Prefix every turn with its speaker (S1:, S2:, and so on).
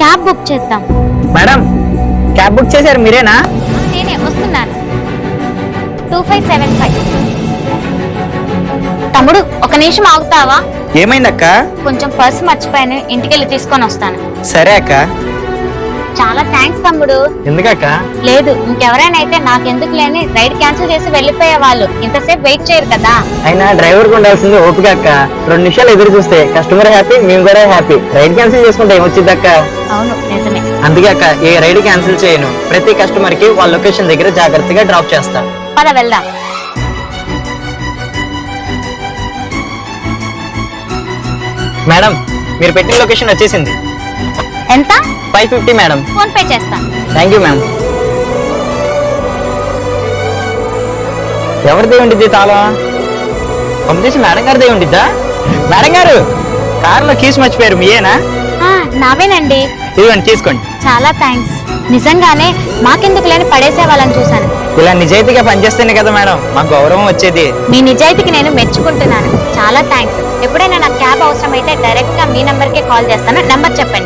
S1: Cab book చేద్దాం.
S2: Madam cab book చేశారు మీరేనా?
S1: నేనే వస్తున్నాను. 2575. తమ్ముడు ఒక నిమిషం ఆగుతావా?
S2: ఏమైందక్క?
S1: కొంచెం పర్స్ మర్చిపోయాను, ఇంటికెళ్ళి తీసుకొని వస్తాను.
S2: సరే అక్క.
S1: చాలా థ్యాంక్స్ తమ్ముడు.
S2: ఎందుకక్క?
S1: లేదు, ఇంకెవరైనా అయితే నాకెందుకు లేని రైడ్ క్యాన్సిల్ చేసి వెళ్ళిపోయే వాళ్ళు ఇంతసేపు వెయిట్ చేయరు కదా.
S2: అయినా డ్రైవర్ కు ఉండాల్సింది ఓపిక అక్క. 2 నిమిషాలు ఎదురు చూస్తే కస్టమర్ హ్యాపీ, మేము కూడా హ్యాపీ. రైడ్ క్యాన్సిల్ చేసుకుంటే ఏమొచ్చింది అక్క?
S1: అవును నిజమే.
S2: అందుకే అక్క ఏ రైడ్ క్యాన్సిల్ చేయను. ప్రతి కస్టమర్ కి వాళ్ళ లొకేషన్ దగ్గర జాగ్రత్తగా డ్రాప్ చేస్తా.
S1: పద వెళ్దాం.
S2: మేడం మీరు పెట్టిన లొకేషన్ వచ్చేసింది.
S1: ఎంత?
S2: 550 మేడం.
S1: ఫోన్ పే చేస్తాను.
S2: Thank you ma'am. ఎవరిది ఉండిద్ది తాళం? పంపించేసి మేడం గారిదే ఉండిద్దా? మేడం గారు కారులో కీస్ మర్చిపోయారు, మీయేనా?
S1: నావేనండి.
S2: ఇదిగోండి తీసుకోండి.
S1: చాలా థ్యాంక్స్. నిజంగానే మాకెందుకు లేని పడేసే వాళ్ళని చూశాను.
S2: ఇలా నిజాయితీగా పనిచేస్తేనే కదా మేడం మాకు గౌరవం వచ్చేది.
S1: మీ నిజాయితీకి నేను మెచ్చుకుంటున్నాను. చాలా థ్యాంక్స్. ఎప్పుడైనా నాకు క్యాబ్ అవసరం అయితే డైరెక్ట్ గా మీ నంబర్కే కాల్ చేస్తాను. నంబర్ చెప్పండి.